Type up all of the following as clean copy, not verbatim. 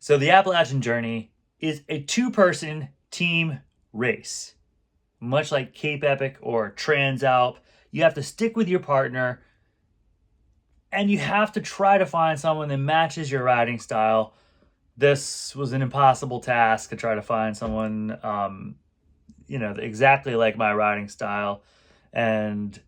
So the Appalachian Journey is a two-person team race. Much like Cape Epic or Transalp, you have to stick with your partner and you have to try to find someone that matches your riding style. This was an impossible task to try to find someone, exactly like my riding style. And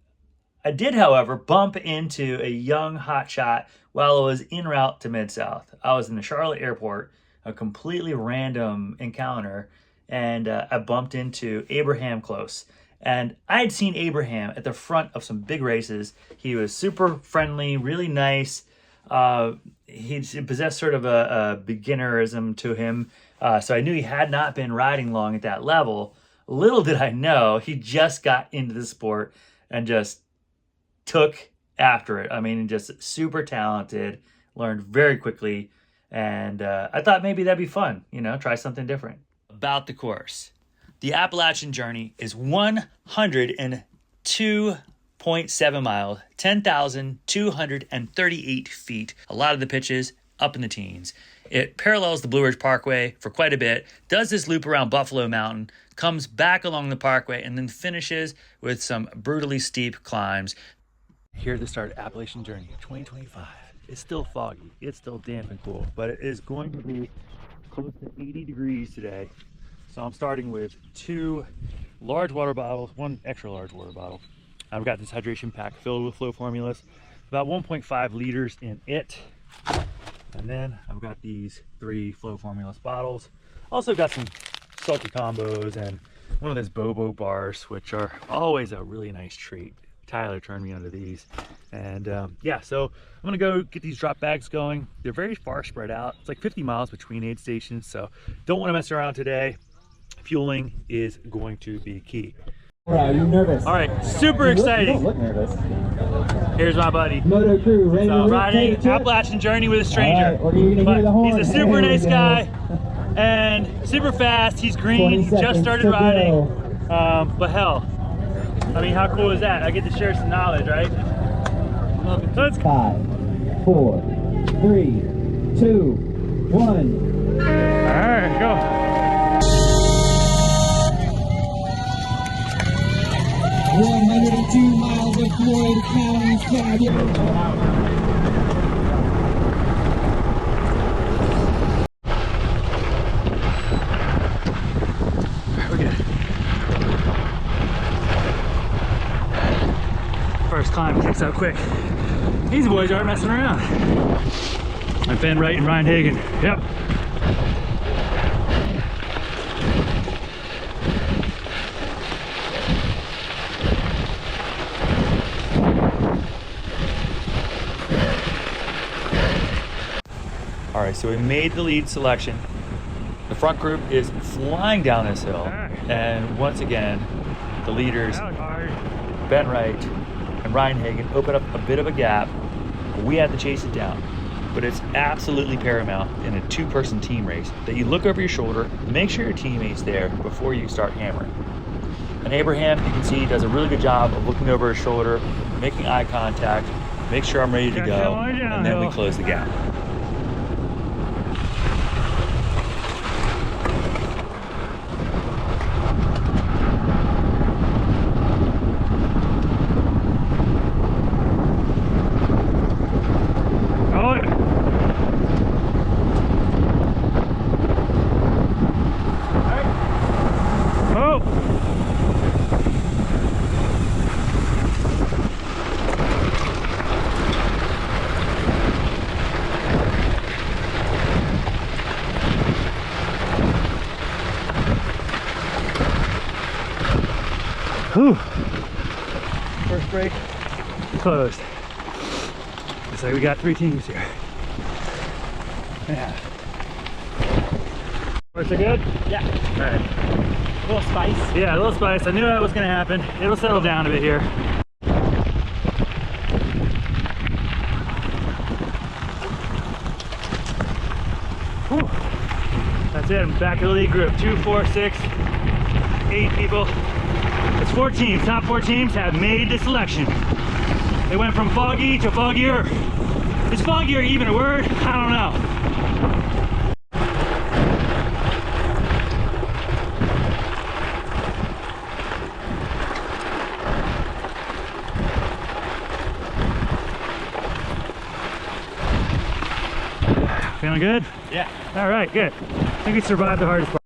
I did, however, bump into a young hotshot while I was en route to Mid-South. I was in the Charlotte airport, a completely random encounter, and I bumped into Abraham Close. And I had seen Abraham at the front of some big races. He was super friendly, really nice. He possessed sort of a beginnerism to him. So I knew he had not been riding long at that level. Little did I know, he just got into the sport and just took after it. I mean, just super talented, learned very quickly. And I thought maybe that'd be fun, try something different. About the course. The Appalachian Journey is 102.7 miles, 10,238 feet. A lot of the pitches up in the teens. It parallels the Blue Ridge Parkway for quite a bit, does this loop around Buffalo Mountain, comes back along the parkway, and then finishes with some brutally steep climbs. Here at the start of Appalachian Journey 2025. It's still foggy, it's still damp and cool, but it is going to be close to 80 degrees today. So I'm starting with 2 large water bottles, 1 extra large water bottle. I've got this hydration pack filled with flow formulas, about 1.5 liters in it. And then I've got these 3 flow formulas bottles. Also got some salty combos and one of those Bobo bars, which are always a really nice treat. Tyler turned me onto these. And so I'm gonna go get these drop bags going. They're very far spread out. It's like 50 miles between aid stations, so don't want to mess around today. Fueling is going to be key. Are you nervous? All right, super exciting. You don't look nervous. Here's my buddy. Moto crew, ready to riding Appalachian Journey with a stranger. Right, he's a super nice guy and super fast. He's green. He just started riding. But hell, I mean, how cool is that? I get to share some knowledge, right? Let's go. 5, 4, 3, 2, 1. All right, go. 102 miles of Floyd County Stadium. We're good. First climb kicks out quick. These boys aren't messing around. I'm Ben Wright and Ryan Hagen. Yep. All right, so we made the lead selection. The front group is flying down this hill. And once again, the leaders, Ben Wright and Ryan Hagen, open up a bit of a gap. We had to chase it down. But it's absolutely paramount in a 2-person team race that you look over your shoulder, make sure your teammate's there before you start hammering. And Abraham, you can see, does a really good job of looking over his shoulder, making eye contact, make sure I'm ready to go, and then we close the gap. Whew. First break closed. Looks like we got 3 teams here. Yeah. Works it good? Yeah. All right. A little spice. Yeah, a little spice. I knew that was going to happen. It'll settle down a bit here. Whew. That's it. I'm back in the lead group. 2, 4, 6, 8 people. It's 4 teams. Top 4 teams have made the selection. They went from foggy to foggier. Is foggier even a word? I don't know. Feeling good? Yeah. All right, good. I think we survived the hardest part.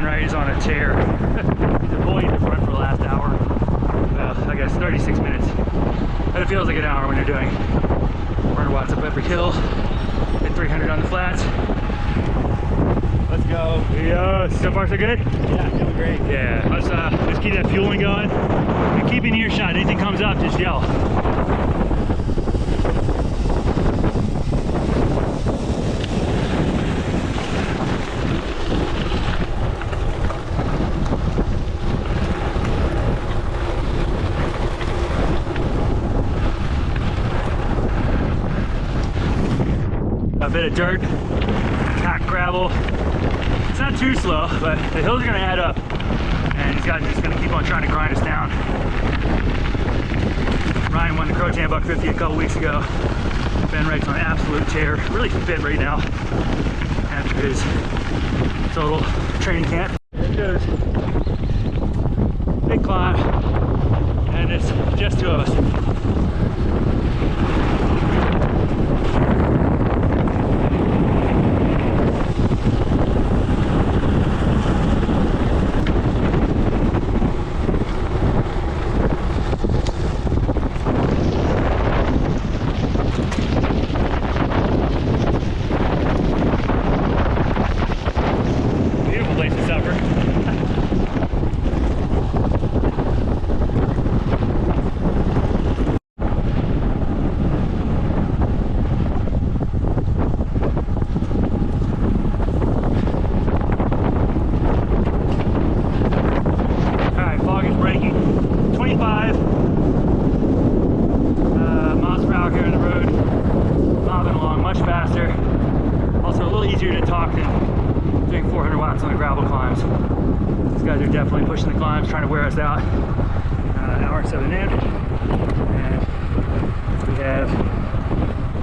Wright is on a tear. He's been pulling in the front for the last hour. Well, I guess 36 minutes. But it feels like an hour when you're doing 400 watts up every hill and 300 on the flats. Let's go. Yeah, so far so good? Yeah, feeling great. Yeah, let's keep that fueling going. And keep in earshot. Anything comes up, just yell. A bit of dirt, tack gravel. It's not too slow, but the hills are gonna add up. And he's just gonna keep on trying to grind us down. Ryan won the Croatan Buck 50 a couple weeks ago. Ben Wright's on an absolute tear, really fit right now after his total training camp. There it goes. Big climb, and it's just two of us. Definitely pushing the climbs, trying to wear us out. Hour 7 in, and we have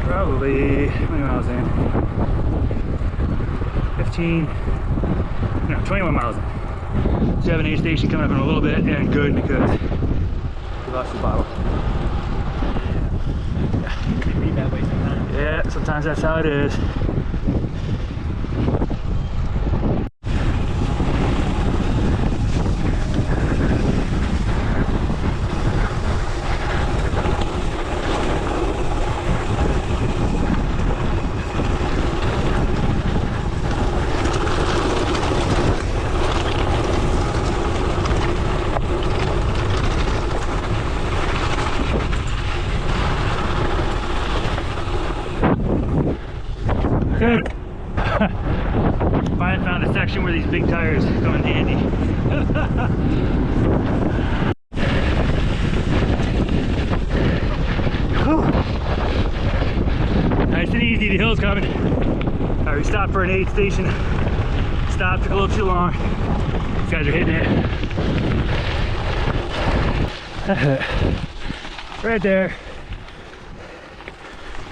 probably, how many miles in? 15, no, 21 miles in. So we have an aid station coming up in a little bit, and good because we lost the bottle. Yeah, you read that way sometimes. Yeah, sometimes that's how it is. Good. Finally found a section where these big tires come in handy. Nice and easy, the hill's coming. All right, we stopped for an aid station. Stopped, took a little too long. These guys are hitting it. Right there.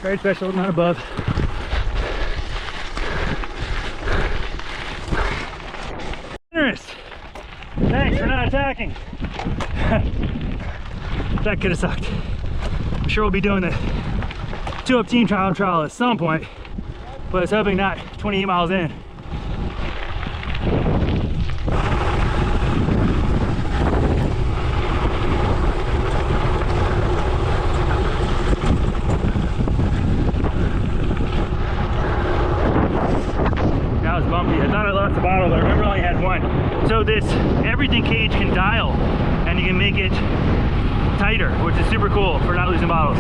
Very special, not above. Thanks for not attacking. That could have sucked. I'm sure we'll be doing the 2-up team trial at some point, but I was hoping not 28 miles in. That was bumpy. I thought I lost the bottle, but I remember I only had one. So this everything cage can dial, and you can make it tighter, which is super cool for not losing bottles.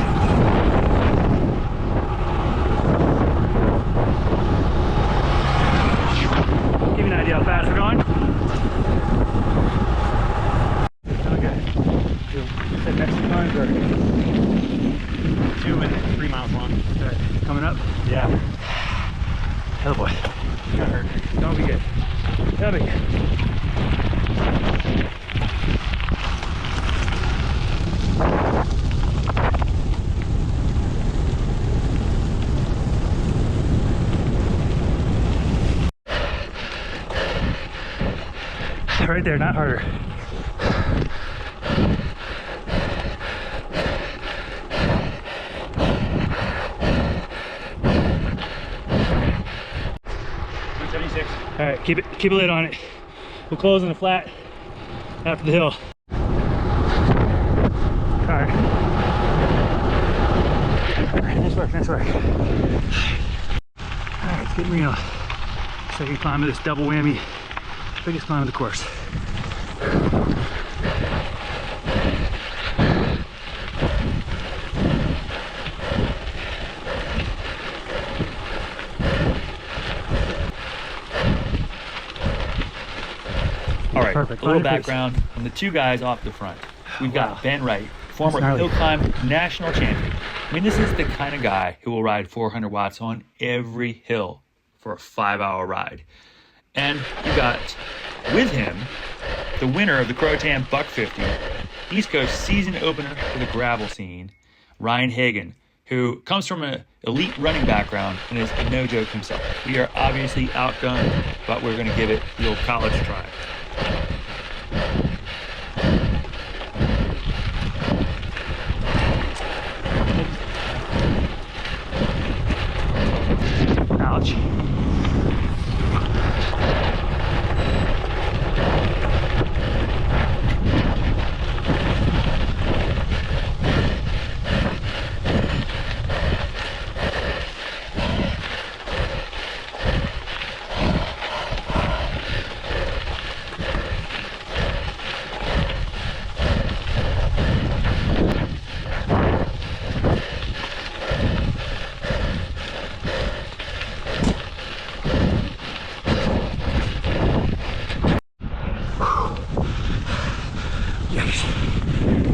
Give you an idea how fast we're going. Okay. Set next to mine or 2 and 3 miles long. okay. Coming up? Yeah. Oh boy. Got hurt. Don't be good. That'll be good. Right there, not harder. All right, keep a lid on it. We'll close on the flat after the hill. All right. Nice work, nice work. All right, it's getting real. Second climb of this double whammy. Biggest climb of the course. All right, Perfect. a little background on the two guys off the front. We've got Ben Wright, former hill climb national champion. I mean, this is the kind of guy who will ride 400 watts on every hill for a 5-hour ride. And you got with him the winner of the Croatan Buck 50, East Coast season opener for the gravel scene, Hagen, who comes from an elite running background and is no joke himself. We are obviously outgunned, but we're going to give it the old college try. Ouch.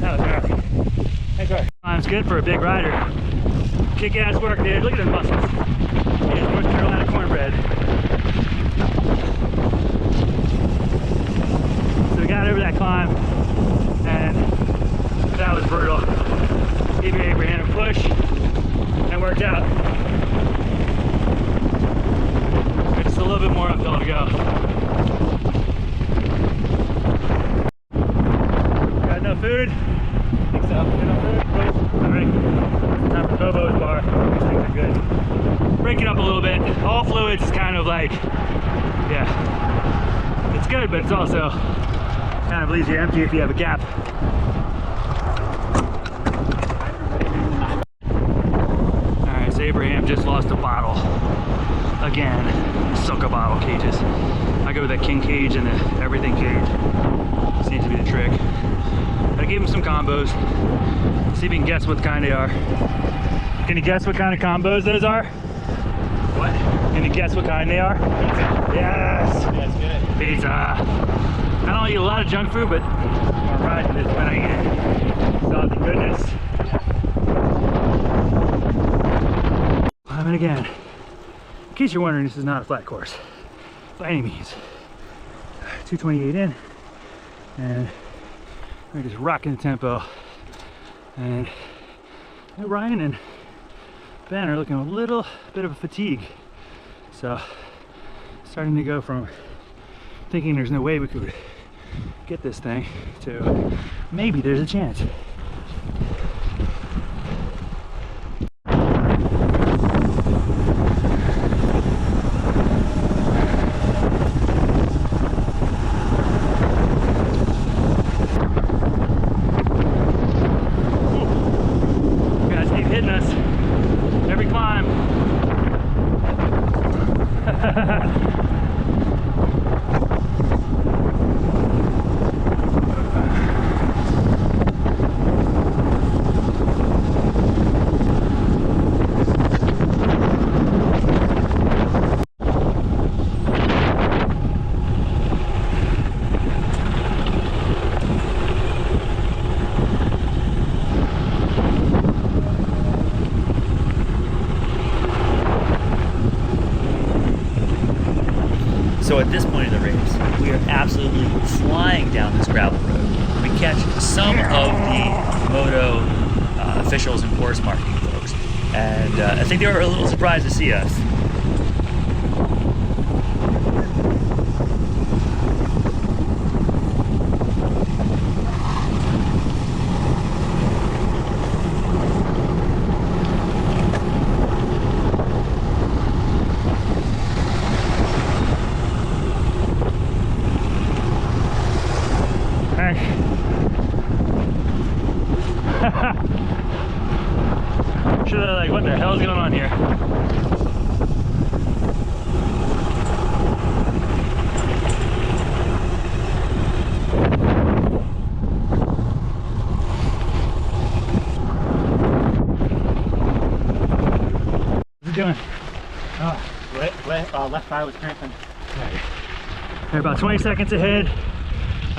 That was nasty. Thanks, right. Climb's good for a big rider. Kick ass work, dude. Look at them muscles. He is North Carolina cornbread. So we got over that climb, and that was brutal. Gave Abraham a push, and it worked out. Just a little bit more uphill to go. Got no food? Think so. Got no food? All right. Time for Bobo's bar. These things are good. Break it up a little bit. All fluids is kind of like, yeah, it's good, but it's also kind of leaves you empty if you have a gap. All right, so Abraham just lost a bottle again. Sucker bottle cages. I go with that king cage and the everything cage. Seems to be the trick. I gave him some combos. See if you can guess what kind they are. Can you guess what kind of combos those are? What? Can you guess what kind they are? Pizza. Yes! That's good. Pizza. I don't eat a lot of junk food, but I'm riding this when I eat it. So the goodness. Climbing again. In case you're wondering, this is not a flat course by any means. 228 in, and we're just rocking the tempo. And Ryan and Ben are looking a little bit of a fatigue. So starting to go from thinking there's no way we could get this thing to maybe there's a chance. So at this point in the race, we are absolutely flying down this gravel road. We catch some of the moto officials and course marking folks, and I think they were a little surprised to see us. Should have, like, what the hell's going on here? What's it doing? Left thigh was cramping. We're about 20 seconds ahead.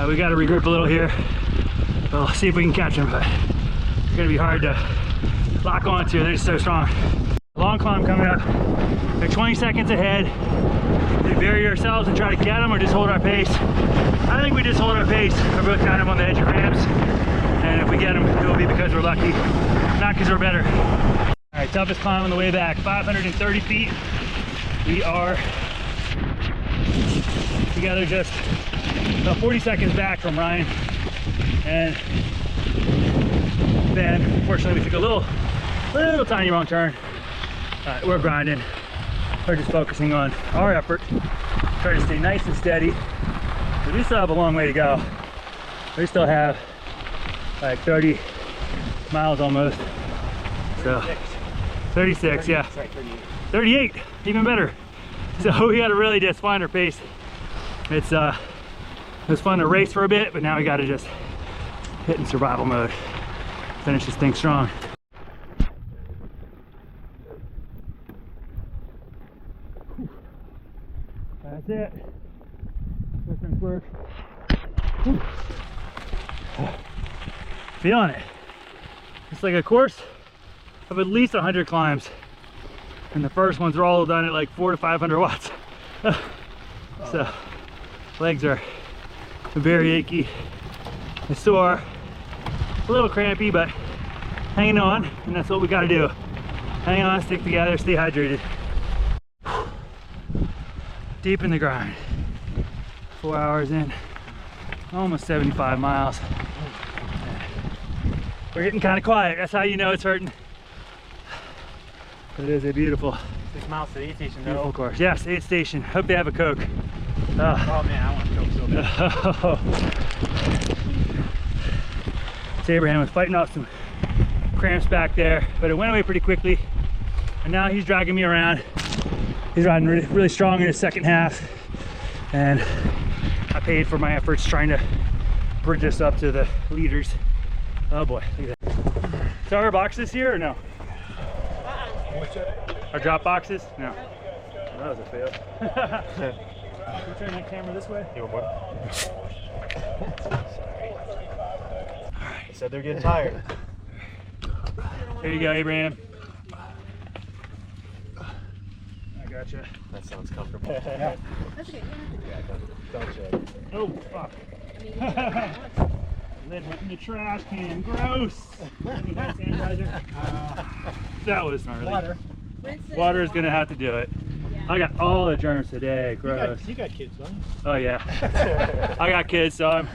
We got to regroup a little here. We'll see if we can catch them, but it's gonna be hard to lock onto. They're just so strong. Long climb coming up. They're 20 seconds ahead. We bury ourselves and try to get them, or just hold our pace. I think we just hold our pace. We're both kind of on the edge of cramps, and if we get them, it will be because we're lucky, not because we're better. All right, toughest climb on the way back. 530 feet. We are together, just about 40 seconds back from Ryan. And then, unfortunately, we took a little tiny wrong turn. We're grinding. We're just focusing on our effort. Try to stay nice and steady. But we still have a long way to go. We still have like 30 miles almost. So 36, yeah. 38, even better. So we got to really just find our pace. It was fun to race for a bit, but now we got to just hit in survival mode. Finish this thing strong. That's it. Work. Feeling it. It's like a course of at least 100 climbs, and the first ones are all done at like 400 to 500 watts. So legs are very achy, sore, a little crampy, but hanging on, and that's what we got to do. Hang on, stick together, stay hydrated. Deep in the grind. 4 hours in, almost 75 miles. We're getting kind of quiet. That's how you know it's hurting. But it is a beautiful 6 miles to the aid station, beautiful though. course. Yes, aid station. Hope they have a Coke. Oh man, I want Coke so bad. So Abraham was fighting off some cramps back there, but it went away pretty quickly. And now he's dragging me around. He's riding really strong in his second half. And I paid for my efforts trying to bridge us up to the leaders. Oh boy, look at that. So are our boxes here or no? Our drop boxes? No. That was a fail. Can you turn that camera this way? You want more? He said they're getting tired. There you go, Abraham. I gotcha. That sounds comfortable. Yeah. That's okay. Don't check. Oh, fuck. Lid went in the trash can. Gross. Any hand sanitizer? That was gnarly. Water is going to have to do it. I got all the germs today. Gross. You got kids, don't you? Oh, yeah. I got kids, so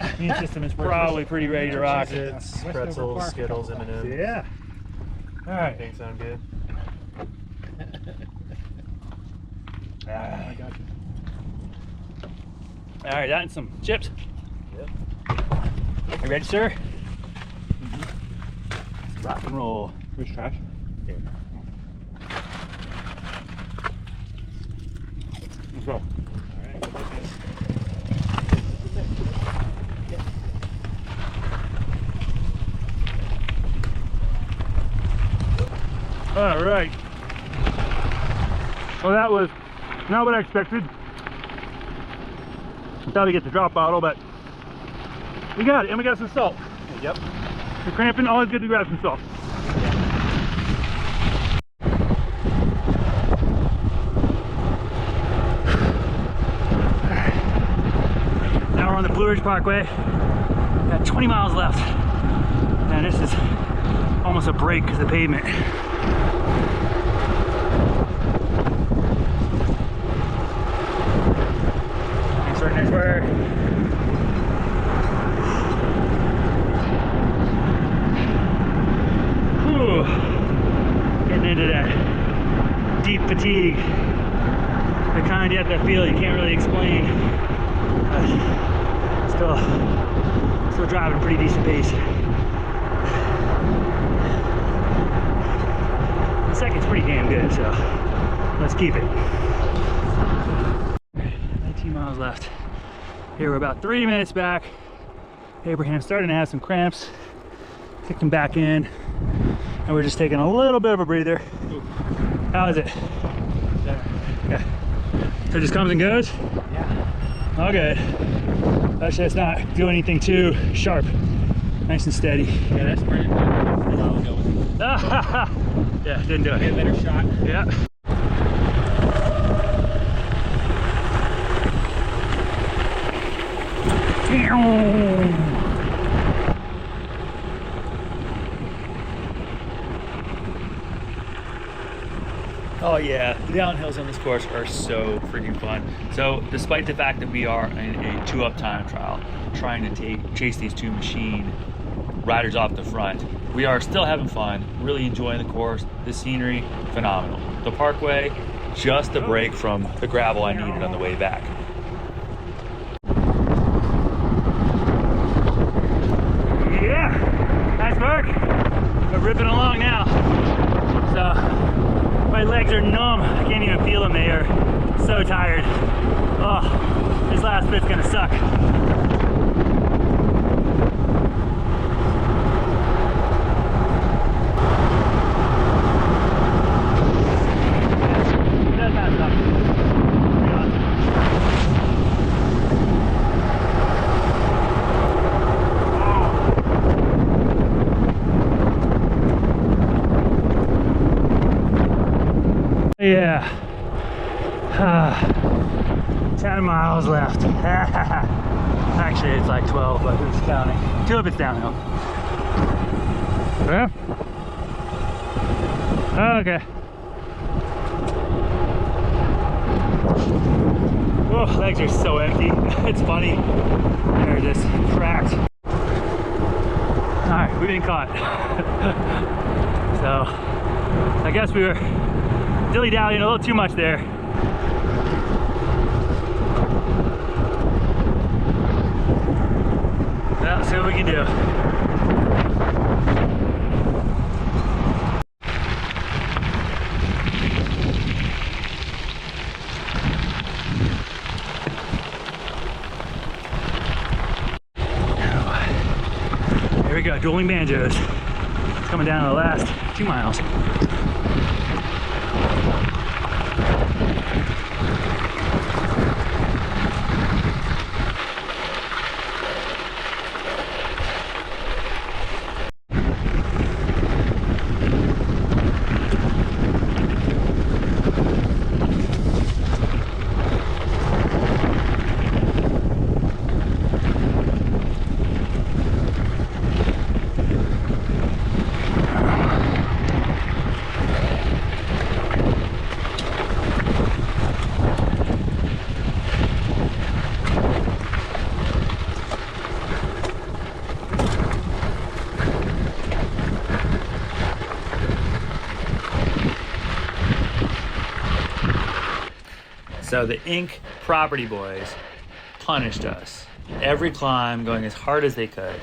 my immune system is probably pretty ready to rock. It's pretzels, Skittles, M&M's. Yeah. All right. Things sound good. I got you. All right, that and some chips. Yep. You ready, sir? Let's rock and roll. Where's trash? Yeah. Let's go. All right. Well, that was not what I expected. I thought we'd get the drop bottle, but we got it, and we got some salt. Yep. You're cramping, always good to grab some salt. Blue Ridge Parkway. Got 20 miles left. And this is almost a break because of the pavement. Nice work, nice work. Whew. Getting into that deep fatigue. The kind you have that feel you can't really explain. Still driving a pretty decent pace. The second's pretty damn good, so let's keep it. 19 miles left. Here we're about 3 minutes back. Abraham's starting to have some cramps. Kicked him back in, and we're just taking a little bit of a breather. How is it? Okay. So it just comes and goes? Yeah. All good. Actually, it's not doing anything too sharp. Nice and steady. Yeah, that's pretty good. I'll go with it. Yeah, didn't do it. Get a better shot. Yeah. Oh yeah, the downhills on this course are so freaking fun. So despite the fact that we are in a 2-up time trial, trying to chase these two machine riders off the front, we are still having fun, really enjoying the course, the scenery, phenomenal. The parkway, just a break from the gravel I needed on the way back. Yeah, nice work. We're ripping along now. So, my legs are numb. I can't even feel them. They are so tired. Oh, this last bit's gonna suck. It does not suck. Yeah. 10 miles left. Actually, it's like 12, but who's counting? 2 if it's downhill. Yeah. Okay. Oh, legs are so empty. It's funny. They're just cracked. All right, we've been caught. So, I guess we were dilly-dallying a little too much there. Well, see what we can do. Here we go, dueling banjos. It's coming down to the last 2 miles. So the Inc. property boys punished us. Every climb going as hard as they could.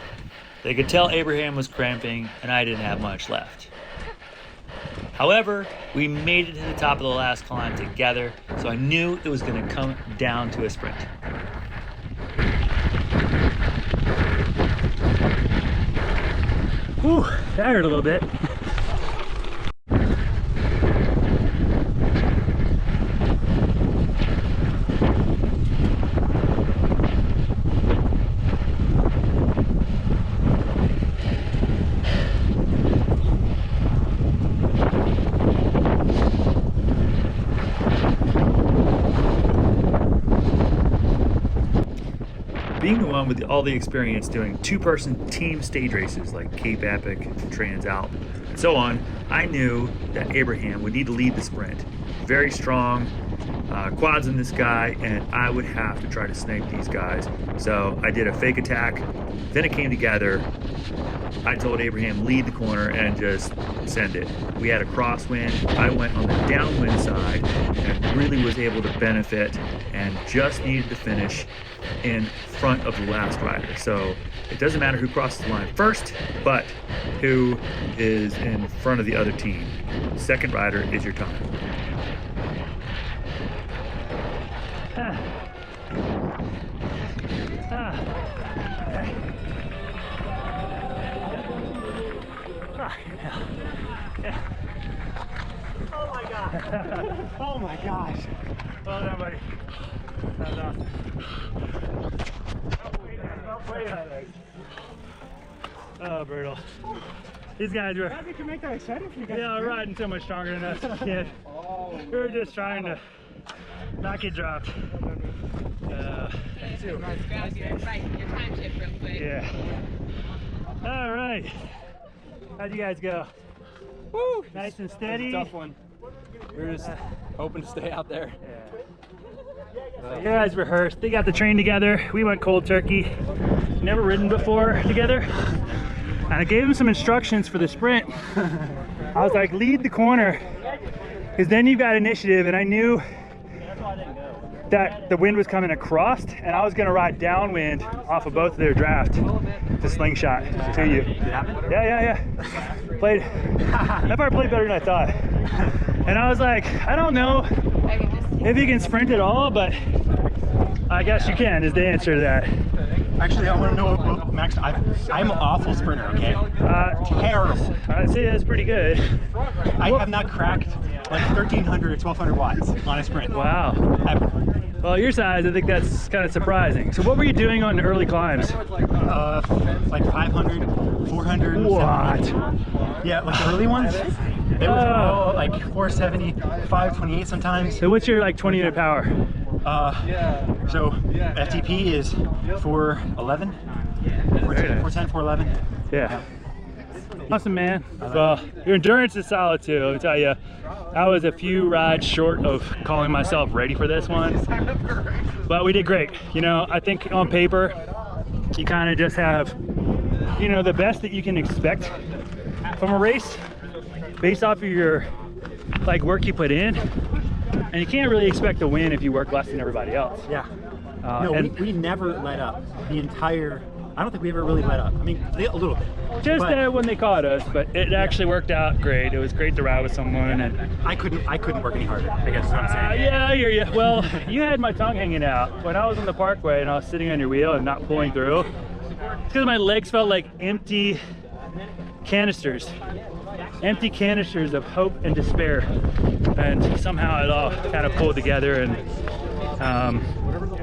They could tell Abraham was cramping and I didn't have much left. However, we made it to the top of the last climb together, so I knew it was going to come down to a sprint. Whew, that hurt a little bit. Being the one on with all the experience doing two-person team stage races like Cape Epic, Trans Alp, and so on, I knew that Abraham would need to lead the sprint. Very strong quads in this guy, and I would have to try to snake these guys. So I did a fake attack, then it came together. I told Abraham lead the corner and just send it. We had a crosswind. I went on the downwind side and really was able to benefit and just needed to finish in front of the last rider. So it doesn't matter who crosses the line first, but who is in front of the other team. Second rider is your time. Oh my god. Oh my gosh. Well done, buddy. That was awesome. Oh, brutal. These guys were. How did you make that exciting for you guys? Yeah, riding so much stronger than us. Yeah. We were just trying to not get dropped. Grab your time chip real quick. Yeah. All right. How'd you guys go? Woo! Nice and steady. It's a tough one. We were just hoping to stay out there. You guys rehearsed. They got the train together. We went cold turkey. Never ridden before together. And I gave them some instructions for the sprint. I was like, lead the corner, because then you've got initiative. And I knew that the wind was coming across, and I was going to ride downwind off of both of their draft to slingshot to you. Yeah. Played. That part played better than I thought. And I was like, I don't know if you can sprint at all, but I guess you can, is the answer to that. Actually, I want to know, Max, I'm an awful sprinter, okay? Terrible. I'd say that's pretty good. I have not cracked like 1,300 or 1,200 watts on a sprint. Wow. Ever. Well, your size, I think that's kind of surprising. So what were you doing on early climbs? Like 500, 400. What? 700. Yeah, like the early ones. It was all like 470, 528 sometimes. So what's your like 20-minute power? So FTP is 411, 410, 411. Yeah. Awesome, man. Well, your endurance is solid too. Let me tell you, I was a few rides short of calling myself ready for this one, but we did great. You know, I think on paper, you kind of just have, you know, the best that you can expect from a race based off of your like work you put in, and you can't really expect to win if you work less than everybody else. Yeah. No, we never let up the entire. I don't think we ever really let up. I mean, a little bit. Just but when they caught us, but it actually worked out great. It was great to ride with someone, and I couldn't work any harder, I guess is what I'm saying. yeah, I hear you. Well, you had my tongue hanging out when I was on the parkway and I was sitting on your wheel and not pulling through. It's because my legs felt like empty canisters of hope and despair, and somehow it all kind of pulled together. And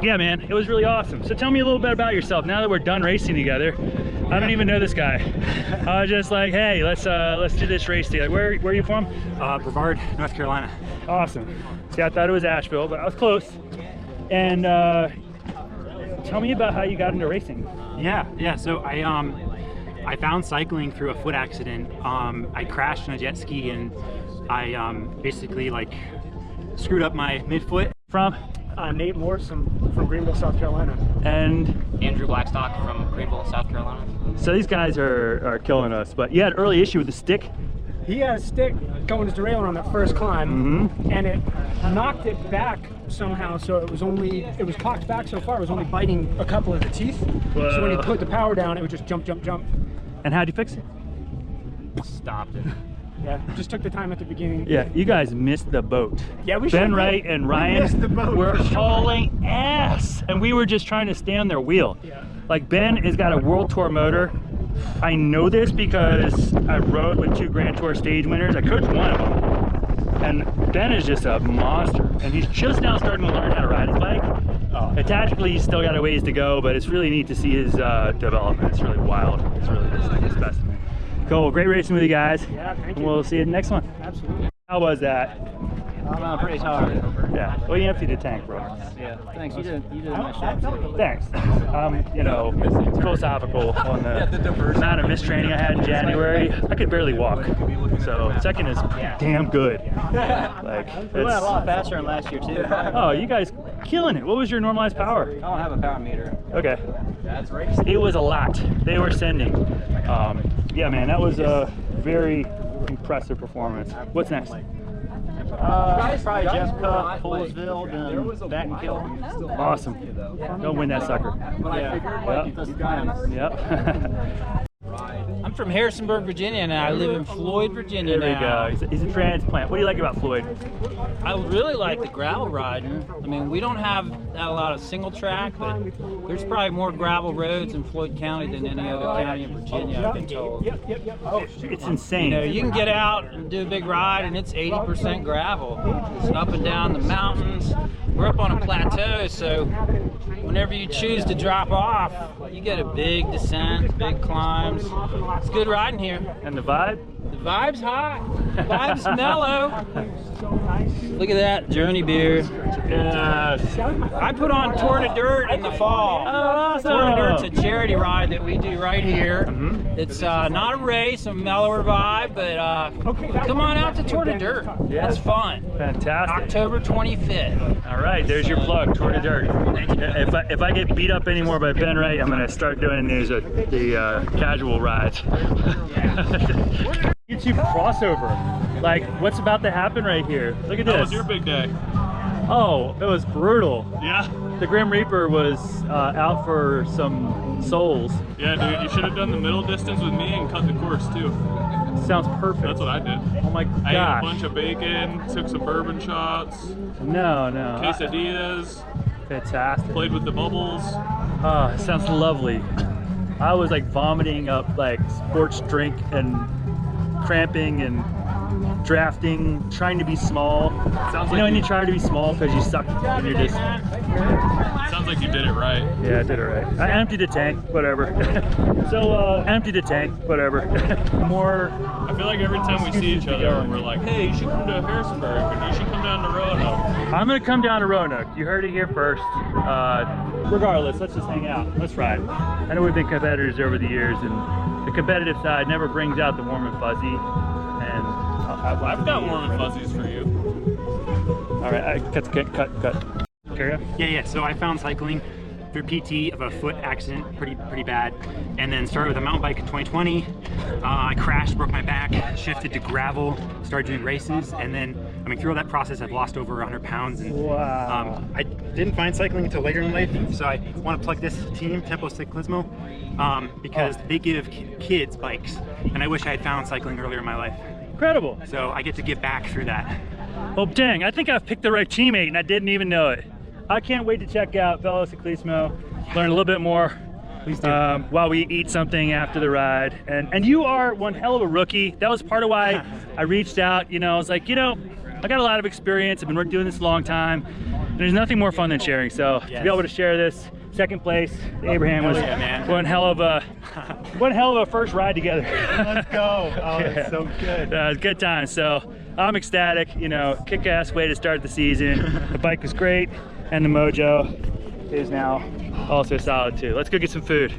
yeah, man, it was really awesome. So tell me a little bit about yourself now that we're done racing together. I don't even know this guy. I was just like, hey, let's do this race together. Where are you from? Brevard, North Carolina. Awesome. See, I thought it was Asheville, but I was close. And tell me about how you got into racing. Yeah. So I found cycling through a foot accident. I crashed on a jet ski and I basically like screwed up my midfoot. From? Nate Morse, I'm from Greenville, South Carolina. And Andrew Blackstock from Greenville, South Carolina. so these guys are killing us, but you had early issue with the stick. He had a stick going his derailleur on that first climb, and it knocked it back somehow, so it was cocked back so far, it was only biting a couple of the teeth. So when you put the power down, it would just jump. And how'd you fix it? Stopped it. Yeah, just took the time at the beginning. Yeah, you guys missed the boat. Yeah, we Ben sure Wright did. and We Ryan missed the boat, were for sure. hauling ass, and we were just trying to stay on their wheel. Yeah. Like Ben has got a World Tour motor. I know this because I rode with 2 Grand Tour stage winners. I coached one of them. And Ben is just a monster, and he's just now starting to learn how to ride his bike. And tactically, he's still got a ways to go, but it's really neat to see his development. It's really wild. It's really just like a specimen. Cool, great racing with you guys. Yeah, thank And you. we'll see you in the next one. Absolutely. How was that? I'm pretty tired. Yeah. Well, you emptied the tank, bro. Yeah. Thanks. You did a nice job. Thanks. You know, philosophical on the amount of mistraining I had in January. I could barely walk. So second is damn good. Like, It went a lot faster than last year too. oh, you guys killing it. What was your normalized power? I don't have a power meter. Okay. It was a lot. They were sending. Yeah, man, that was a very impressive performance. What's next? Probably Jessica, Fullsville, and that and kill. Awesome. Don't win that sucker. Yeah. Yep. I'm from Harrisonburg, Virginia, and I live in Floyd, Virginia There we now. go. He's a transplant. What do you like about Floyd? I really like the gravel riding. I mean, we don't have a lot of single track, but there's probably more gravel roads in Floyd County than any other county in Virginia, I've been told. It's insane. You know, you can get out and do a big ride, and it's 80% gravel. It's up and down the mountains. We're up on a plateau, so whenever you choose to drop off, you get a big descent, big climbs. It's good riding here. And the vibe? The vibe's hot. The vibe's mellow. Look at that Journey beer. Yes. I put on Tour de Dirt in the fall. Awesome. Tour de Dirt's a charity ride that we do right here. It's not a race, a mellower vibe, but come on out to Tour de Dirt. It's fun. Fantastic. October 25th. All right, there's your plug, Tour de Dirt. If I get beat up anymore by Ben Wright, I'm gonna start doing the casual rides. YouTube crossover. Like, what's about to happen right here? Look at this. How was your big day? Oh, it was brutal. Yeah? The Grim Reaper was out for some souls. Yeah, dude, you should have done the middle distance with me and cut the course too. Sounds perfect. That's what I did. Oh my I ate a gosh. bunch of bacon, took some bourbon shots, No. quesadillas, Fantastic. played with the bubbles. Oh, it sounds lovely. I was like vomiting up like sports drink and cramping and drafting, trying to be small. Sounds You know like when you try to be small because you suck and you're just... sounds like you did it right. Yeah, I did it right. I emptied the tank, whatever. Emptied the tank, whatever. More... I feel like every time we see each other, we're like, hey, you should come to Harrisonburg, and you should come down to Roanoke. I'm gonna come down to Roanoke. You heard it here first. Regardless, let's just hang out. Let's ride. I know we've been competitors over the years, and the competitive side never brings out the warm and fuzzy. And I've got warm and fuzzies for you. all right, cut. Carry on. Yeah. So I found cycling through PT of a foot accident, pretty bad, and then started with a mountain bike in 2020. I crashed, broke my back, shifted to gravel, started doing races, and then through all that process, I've lost over 100 pounds. And wow. I didn't find cycling until later in life, so I want to plug this team, Tempo Ciclismo, because they give kids bikes, and I wish I had found cycling earlier in my life. Incredible. So I get to give back through that. Oh dang, I think I've picked the right teammate and I didn't even know it. I can't wait to check out Fellow Ciclismo, learn a little bit more while we eat something after the ride. And you are one hell of a rookie. That was part of why I reached out. I was like, I got a lot of experience. I've been doing this a long time. And there's nothing more fun than sharing. So to be able to share this, second place, Abraham was one hell of a first ride together. Let's go. Oh, that's so good. It was a good time. So I'm ecstatic, kick-ass way to start the season. The bike was great, and the mojo is now also solid too. Let's go get some food.